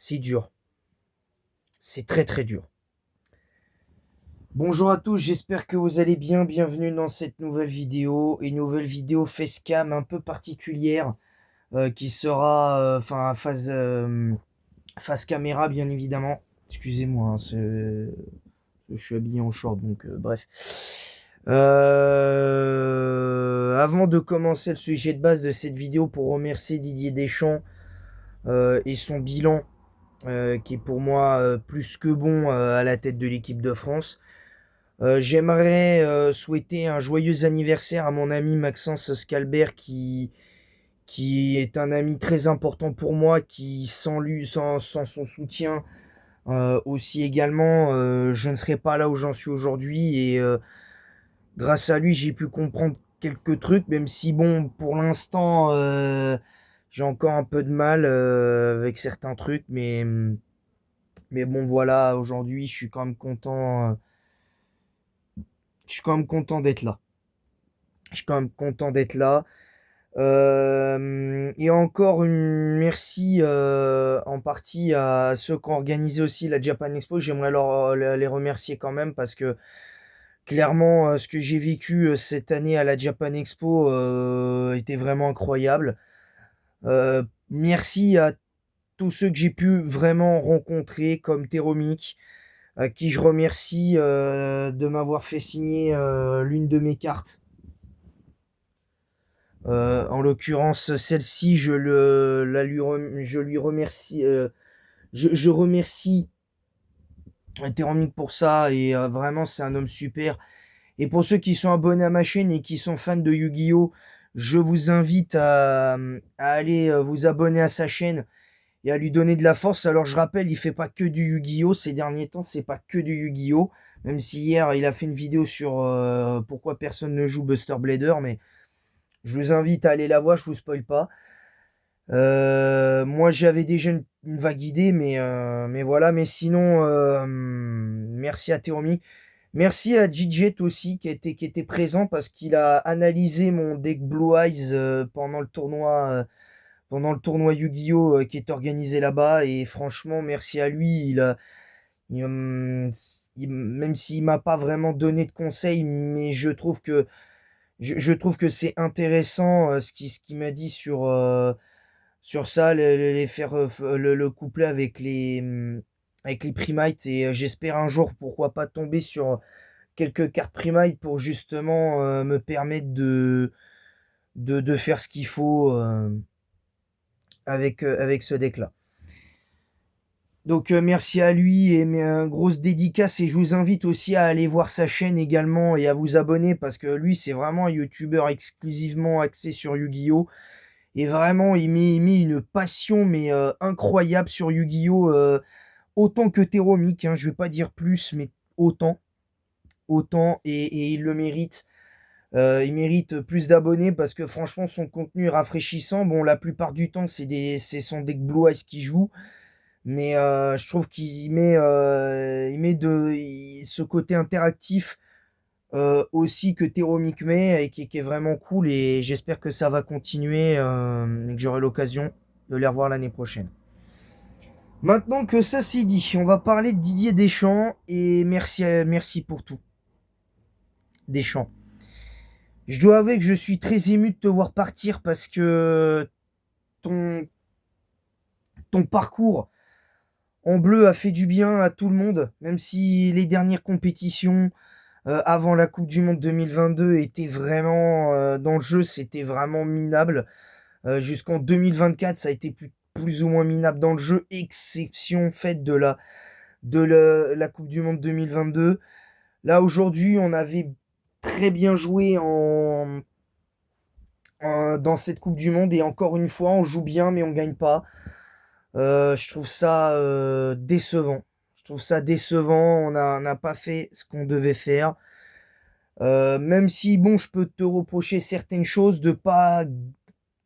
c'est dur. C'est très très dur. Bonjour à tous, j'espère que vous allez bien. Bienvenue dans cette nouvelle vidéo. Une nouvelle vidéo facecam un peu particulière qui sera face caméra bien évidemment. Excusez-moi, hein, je suis habillé en short donc bref. Avant de commencer le sujet de base de cette vidéo, pour remercier Didier Deschamps et son bilan qui est pour moi plus que bon à la tête de l'équipe de France. J'aimerais souhaiter un joyeux anniversaire à mon ami Maxence Scalbert qui est un ami très important pour moi, qui sans lui, sans son soutien aussi également, je ne serais pas là où j'en suis aujourd'hui et grâce à lui j'ai pu comprendre quelques trucs, même si bon pour l'instant j'ai encore un peu de mal avec certains trucs, mais bon voilà, aujourd'hui je suis quand même content, je suis quand même content d'être là. Je suis quand même content d'être là. Et encore une merci en partie à ceux qui ont organisé aussi la Japan Expo. J'aimerais les remercier quand même parce que clairement, ce que j'ai vécu cette année à la Japan Expo était vraiment incroyable. Merci à tous ceux que j'ai pu vraiment rencontrer, comme Teromik, à qui je remercie de m'avoir fait signer l'une de mes cartes. En l'occurrence, celle-ci, je lui remercie, je remercie Teromik pour ça et vraiment c'est un homme super. Et pour ceux qui sont abonnés à ma chaîne et qui sont fans de Yu-Gi-Oh, je vous invite à aller vous abonner à sa chaîne et à lui donner de la force. Alors je rappelle, il fait pas que du Yu-Gi-Oh ces derniers temps, c'est pas que du Yu-Gi-Oh. Même si hier il a fait une vidéo sur pourquoi personne ne joue Buster Blader, mais je vous invite à aller la voir, je vous spoil pas. Moi j'avais déjà une vague idée, mais voilà. Mais sinon, merci à Théomi. Merci à Gidget aussi qui était présent parce qu'il a analysé mon deck Blue Eyes pendant le tournoi Yu-Gi-Oh qui est organisé là-bas. Et franchement, merci à lui. Même s'il m'a pas vraiment donné de conseils, mais je trouve que c'est intéressant ce qu'il m'a dit sur ça, les faire le couplet avec les Primites. Et j'espère un jour, pourquoi pas, tomber sur quelques cartes Primite pour justement me permettre de faire ce qu'il faut avec ce deck-là. Donc merci à lui et grosse dédicace, et je vous invite aussi à aller voir sa chaîne également et à vous abonner parce que lui c'est vraiment un youtubeur exclusivement axé sur Yu-Gi-Oh! Et vraiment il met une passion mais incroyable sur Yu-Gi-Oh! Autant que Teromik, hein, je vais pas dire plus mais autant, et il le mérite. Il mérite plus d'abonnés parce que franchement son contenu est rafraîchissant. Bon, la plupart du temps c'est son deck Blue Eyes qui joue, mais je trouve il met ce côté interactif aussi que Teromik met et qui est vraiment cool, et j'espère que ça va continuer et que j'aurai l'occasion de les revoir l'année prochaine. Maintenant que ça c'est dit, on va parler de Didier Deschamps et merci pour tout. Deschamps. Je dois avouer que je suis très ému de te voir partir parce que ton, ton parcours en bleu a fait du bien à tout le monde, même si les dernières compétitions avant la Coupe du Monde 2022 étaient vraiment dans le jeu, c'était vraiment minable. Jusqu'en 2024, ça a été plus ou moins minable dans le jeu, exception faite la Coupe du Monde 2022. Là, aujourd'hui, on avait très bien joué dans cette Coupe du Monde, et encore une fois on joue bien mais on gagne pas. Je trouve ça décevant. Je trouve ça décevant, on n'a pas fait ce qu'on devait faire. Même si bon, je peux te reprocher certaines choses, de pas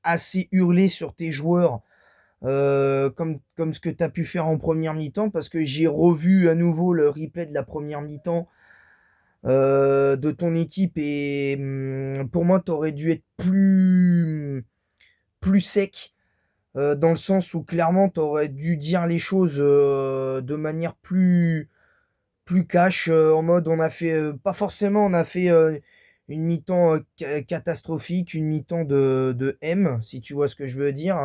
assez hurler sur tes joueurs comme ce que tu as pu faire en première mi-temps, parce que j'ai revu à nouveau le replay de la première mi-temps de ton équipe, et pour moi tu aurais dû être plus sec. dans le sens où clairement tu aurais dû dire les choses, de manière plus cash, en mode on a fait, pas forcément on a fait, une mi-temps, catastrophique, une mi-temps de M, si tu vois ce que je veux dire,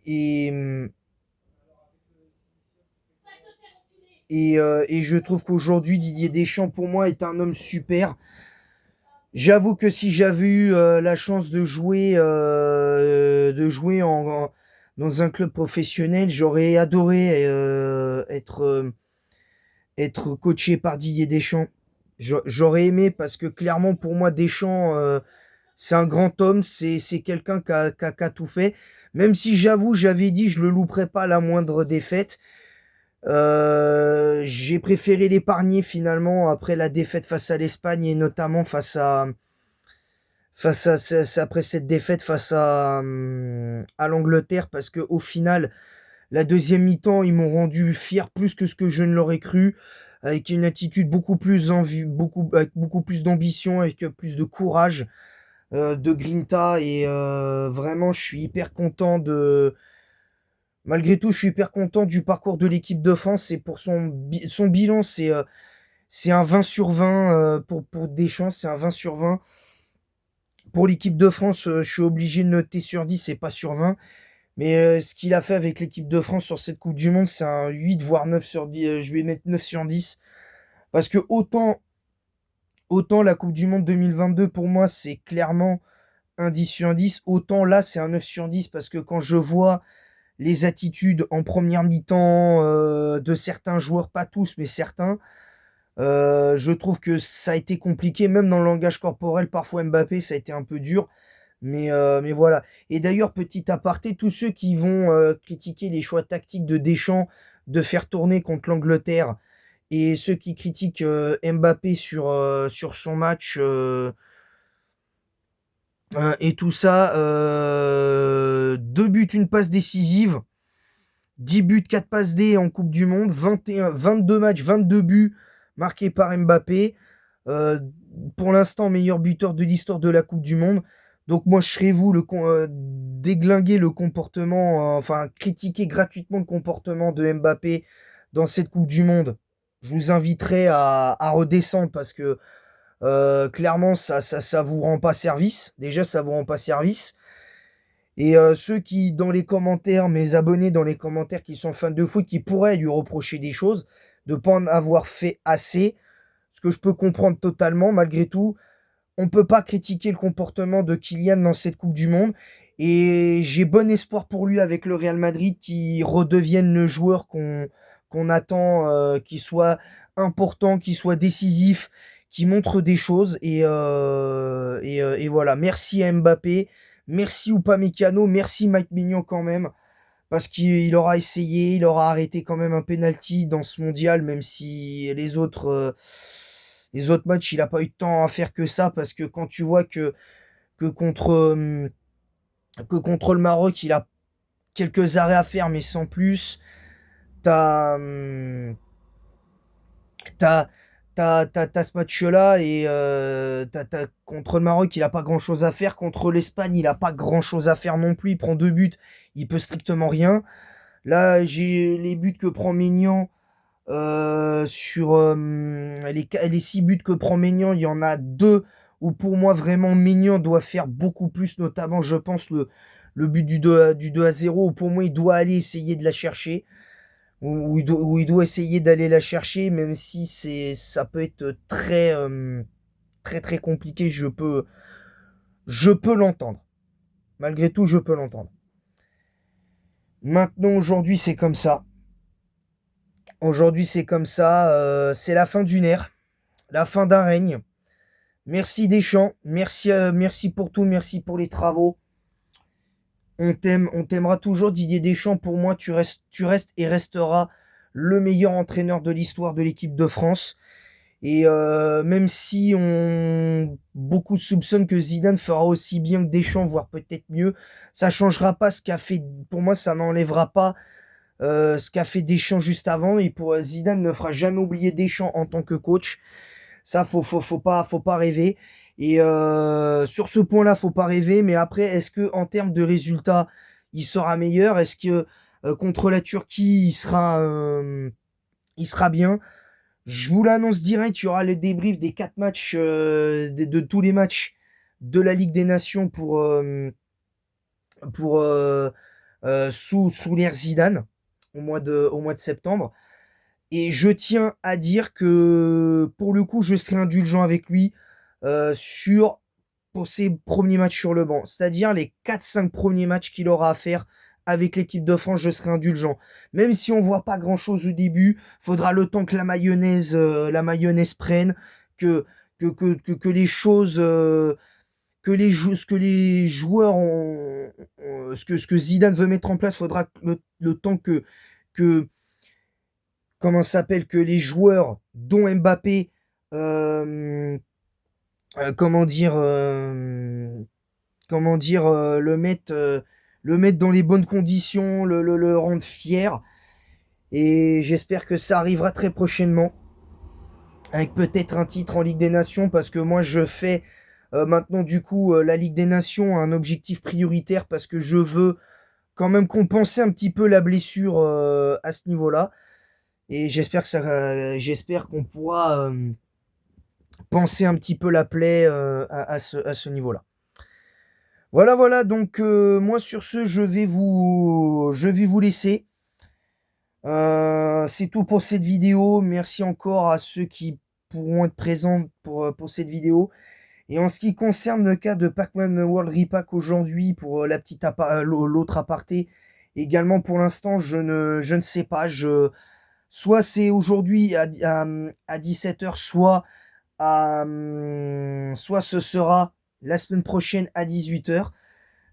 et mmh et je trouve qu'aujourd'hui Didier Deschamps pour moi est un homme super. J'avoue que si j'avais eu, la chance de jouer dans un club professionnel, j'aurais adoré, être coaché par Didier Deschamps. J'aurais aimé parce que clairement pour moi Deschamps, c'est un grand homme, c'est quelqu'un qui a tout fait. Même si j'avoue, j'avais dit je le louperais pas à la moindre défaite. J'ai préféré l'épargner finalement après la défaite face à l'Espagne et notamment après cette défaite face à l'Angleterre, parce que au final, la deuxième mi-temps, ils m'ont rendu fier plus que ce que je ne l'aurais cru, avec une attitude avec beaucoup plus d'ambition, avec plus de courage, de grinta, et vraiment, je suis hyper content malgré tout, je suis hyper content du parcours de l'équipe de France. Et pour son bilan, c'est un 20 sur 20, pour Deschamps, c'est un 20 sur 20. Pour l'équipe de France, je suis obligé de noter sur 10 et pas sur 20. Mais ce qu'il a fait avec l'équipe de France sur cette Coupe du Monde, c'est un 8 voire 9 sur 10. Je vais mettre 9 sur 10. Parce que autant la Coupe du Monde 2022, pour moi, c'est clairement un 10 sur 10. Autant là, c'est un 9 sur 10. Parce que quand je vois les attitudes en première mi-temps, de certains joueurs, pas tous, mais certains, je trouve que ça a été compliqué. Même dans le langage corporel, parfois Mbappé, ça a été un peu dur. Mais voilà. Et d'ailleurs, petit aparté, tous ceux qui vont critiquer les choix tactiques de Deschamps de faire tourner contre l'Angleterre, et ceux qui critiquent Mbappé sur son match, et tout ça, 2 buts, une passe décisive, 10 buts, 4 passes D en Coupe du Monde, 22 matchs, 22 buts marqués par Mbappé. Euh, pour l'instant, meilleur buteur de l'histoire de la Coupe du Monde. Donc moi, je serais vous déglinguer le comportement, enfin critiquer gratuitement le comportement de Mbappé dans cette Coupe du Monde. Je vous inviterai à redescendre, parce que clairement, ça vous rend pas service. Déjà, ça vous rend pas service. Et ceux qui, dans les commentaires, mes abonnés dans les commentaires qui sont fans de foot, qui pourraient lui reprocher des choses, de ne pas en avoir fait assez, ce que je peux comprendre totalement. Malgré tout, on ne peut pas critiquer le comportement de Kylian dans cette Coupe du Monde. Et j'ai bon espoir pour lui avec le Real Madrid, qui redevienne le joueur qu'on attend, qui soit important, qui soit décisif, qui montre des choses. Et voilà. Merci à Mbappé, merci Upamecano, merci Mike Maignan quand même, parce qu'il aura essayé, il aura arrêté quand même un penalty dans ce mondial, même si les autres matchs, il n'a pas eu de temps à faire que ça, parce que quand tu vois que contre, euh, que contre le Maroc, il a quelques arrêts à faire, mais sans plus. T'as, hum, t'as, t'as ce match-là, et contre le Maroc, il a pas grand-chose à faire. Contre l'Espagne, il a pas grand-chose à faire non plus. Il prend 2 buts, il peut strictement rien. Là, j'ai les buts que prend Maignan. Sur les 6 buts que prend Maignan, il y en a 2 où pour moi vraiment Maignan doit faire beaucoup plus, notamment je pense le but du 2-0, où pour moi il doit aller essayer de la chercher, où il doit essayer d'aller la chercher, même si ça peut être très, très très compliqué. Je peux l'entendre. Malgré tout, je peux l'entendre. Maintenant, aujourd'hui, c'est comme ça. Aujourd'hui, c'est comme ça. C'est la fin d'une ère, la fin d'un règne. Merci Deschamps, merci pour tout, merci pour les travaux. On t'aime, on t'aimera toujours, Didier Deschamps. Pour moi, tu restes et resteras le meilleur entraîneur de l'histoire de l'équipe de France. Et même si beaucoup soupçonnent que Zidane fera aussi bien que Deschamps, voire peut-être mieux, ça changera pas ce qu'a fait. Pour moi, ça n'enlèvera pas ce qu'a fait Deschamps juste avant. Et pour Zidane ne fera jamais oublier Deschamps en tant que coach. Ça, faut pas rêver. Et sur ce point-là, faut pas rêver. Mais après, est-ce que en termes de résultats, il sera meilleur? Est-ce que contre la Turquie, il sera bien? Je vous l'annonce direct, il y aura le débrief des 4 matchs, de tous les matchs de la Ligue des Nations pour sous l'ère Zidane au mois de septembre. Et je tiens à dire que pour le coup, je serai indulgent avec lui sur pour ses premiers matchs sur le banc. C'est-à-dire les 4-5 premiers matchs qu'il aura à faire avec l'équipe de France, je serai indulgent. Même si on voit pas grand-chose au début, faudra le temps que la mayonnaise prenne, que, que les choses, ce que les joueurs ce que Zidane veut mettre en place, faudra le temps que comment ça s'appelle, que les joueurs, dont Mbappé, euh, comment dire, le mettre dans les bonnes conditions, le rendre fier. Et j'espère que ça arrivera très prochainement, avec peut-être un titre en Ligue des Nations, parce que moi je fais maintenant du coup la Ligue des Nations un objectif prioritaire, parce que je veux quand même compenser un petit peu la blessure à ce niveau-là. Et j'espère qu'on pourra penser un petit peu la plaie à ce niveau-là. Voilà, voilà. Donc moi sur ce, je vais vous laisser. C'est tout pour cette vidéo. Merci encore à ceux qui pourront être présents pour cette vidéo. Et en ce qui concerne le cas de Pac-Man World Repack aujourd'hui, pour l'autre aparté, également pour l'instant, je ne sais pas. Soit c'est aujourd'hui à 17h, soit ce sera la semaine prochaine à 18h.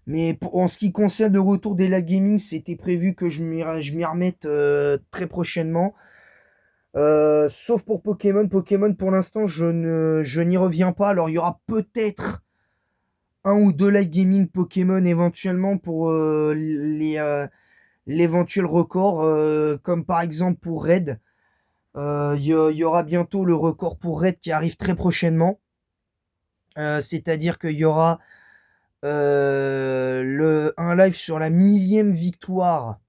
Mais en ce qui concerne le retour des live gaming, c'était prévu que je m'y remette très prochainement. Sauf pour Pokémon. Pokémon, pour l'instant, je n'y reviens pas. Alors, il y aura peut-être un ou deux live gaming Pokémon éventuellement pour l'éventuel record, comme par exemple pour Red. Il y aura bientôt le record pour Red qui arrive très prochainement. C'est-à-dire qu'il y aura un live sur la 1000e victoire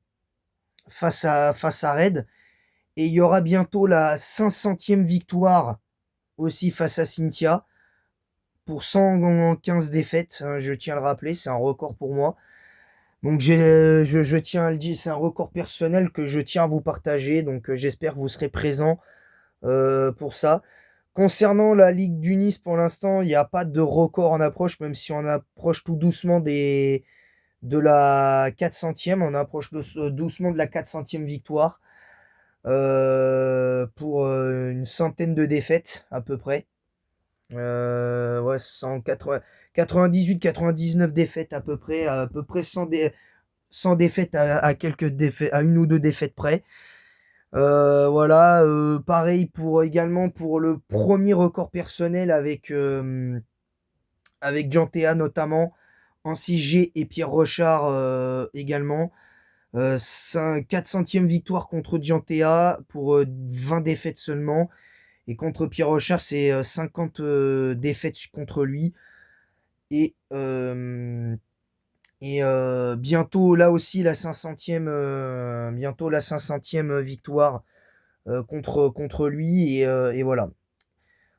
face à Red. Et il y aura bientôt la 500e victoire aussi face à Cynthia pour 115 défaites. Je tiens à le rappeler, c'est un record pour moi. Donc je tiens à le dire, c'est un record personnel que je tiens à vous partager. Donc j'espère que vous serez présents pour ça. Concernant la Ligue du Nice, pour l'instant, il n'y a pas de record en approche, même si on approche tout doucement de la 400e. On approche doucement de la 400e victoire pour une centaine de défaites à peu près. Ouais, 98-99 défaites à peu près 100 défaites à quelques défaites, à une ou deux défaites près. Voilà, pareil également pour le premier record personnel avec Giantea notamment, en 6G et Pierre Rochard également. 400e victoire contre Giantea pour 20 défaites seulement. Et contre Pierre Rochard, c'est 50 défaites contre lui. Et, bientôt là aussi la 500e victoire contre lui. Et voilà.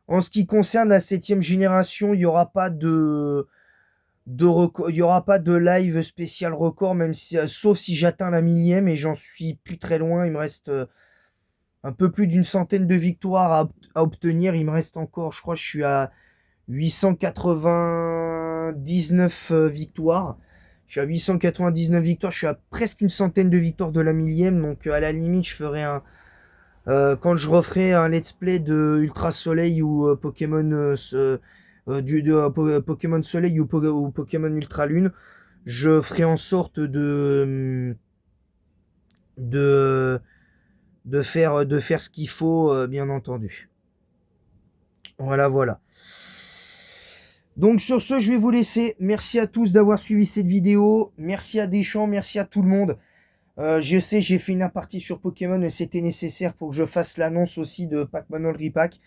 En ce qui concerne la 7e génération, il n'y aura pas il y aura pas de live spécial record, même si, sauf si j'atteins la 1000e, et j'en suis plus très loin. Il me reste un peu plus d'une centaine de victoires à obtenir. Il me reste encore, je crois, je suis à 899 victoires. Je suis à 899 victoires. Je suis à presque une centaine de victoires de la 1000e. Donc, à la limite, je ferai quand je referai un let's play de Ultra Soleil ou Pokémon Pokémon Soleil ou Pokémon Ultra Lune, je ferai en sorte de, de faire ce qu'il faut, bien entendu. Voilà, voilà. Donc sur ce, je vais vous laisser. Merci à tous d'avoir suivi cette vidéo. Merci à Deschamps, merci à tout le monde. Je sais, j'ai fait une partie sur Pokémon et c'était nécessaire pour que je fasse l'annonce aussi de Pac-Man All Repack.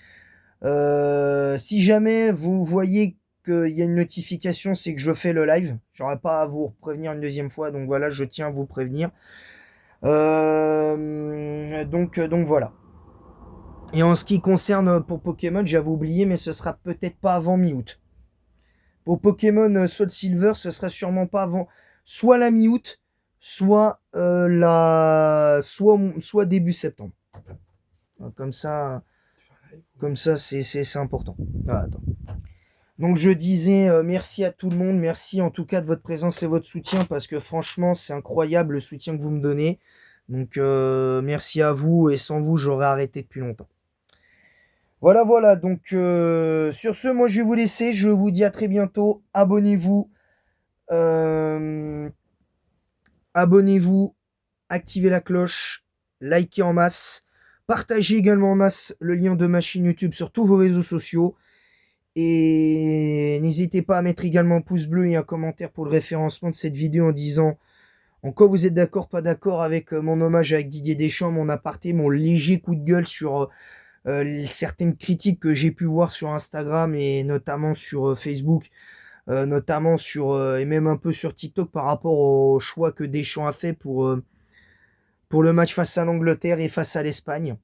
Si jamais vous voyez qu'il y a une notification, c'est que je fais le live. J'aurais pas à vous prévenir une deuxième fois, donc voilà, je tiens à vous prévenir. Donc voilà. Et en ce qui concerne pour Pokémon, j'avais oublié, mais ce sera peut-être pas avant mi-août. Pour Pokémon Soul Silver, ce sera sûrement pas avant soit la mi-août, soit début septembre. Comme ça, c'est important. Voilà, attends. Donc je disais merci à tout le monde, merci en tout cas de votre présence et votre soutien parce que franchement c'est incroyable le soutien que vous me donnez. Donc merci à vous et sans vous j'aurais arrêté depuis longtemps. Voilà, donc sur ce moi je vais vous laisser, je vous dis à très bientôt, abonnez-vous, euh, abonnez-vous, activez la cloche, likez en masse, partagez également en masse le lien de ma chaîne YouTube sur tous vos réseaux sociaux. Et n'hésitez pas à mettre également un pouce bleu et un commentaire pour le référencement de cette vidéo en disant en quoi vous êtes d'accord, pas d'accord avec mon hommage avec Didier Deschamps, mon aparté, mon léger coup de gueule sur certaines critiques que j'ai pu voir sur Instagram et notamment sur Facebook, notamment et même un peu sur TikTok par rapport au choix que Deschamps a fait pour le match face à l'Angleterre et face à l'Espagne.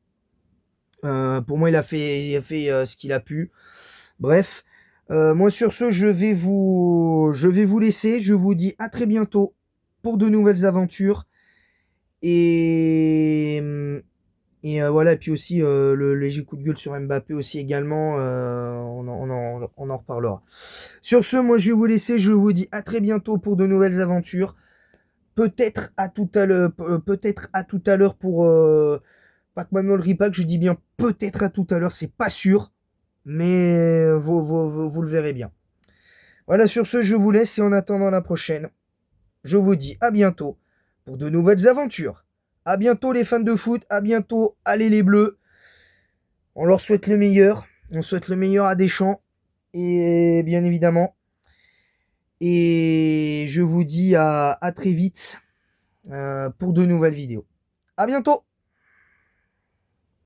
Pour moi, il a fait ce qu'il a pu. Bref, moi sur ce, je vais vous laisser. Je vous dis à très bientôt pour de nouvelles aventures. Et, voilà, et puis aussi le léger coup de gueule sur Mbappé aussi également. On en reparlera. Sur ce, moi je vais vous laisser. Je vous dis à très bientôt pour de nouvelles aventures. Peut-être à tout à l'heure, pour Pac-Man All Repack. Je dis bien peut-être à tout à l'heure, c'est pas sûr. Mais vous le verrez bien. Voilà, sur ce, je vous laisse et en attendant la prochaine, je vous dis à bientôt pour de nouvelles aventures. À bientôt les fans de foot, à bientôt, allez les Bleus. On leur souhaite le meilleur. On souhaite le meilleur à Deschamps, et bien évidemment. Et je vous dis à très vite pour de nouvelles vidéos. À bientôt!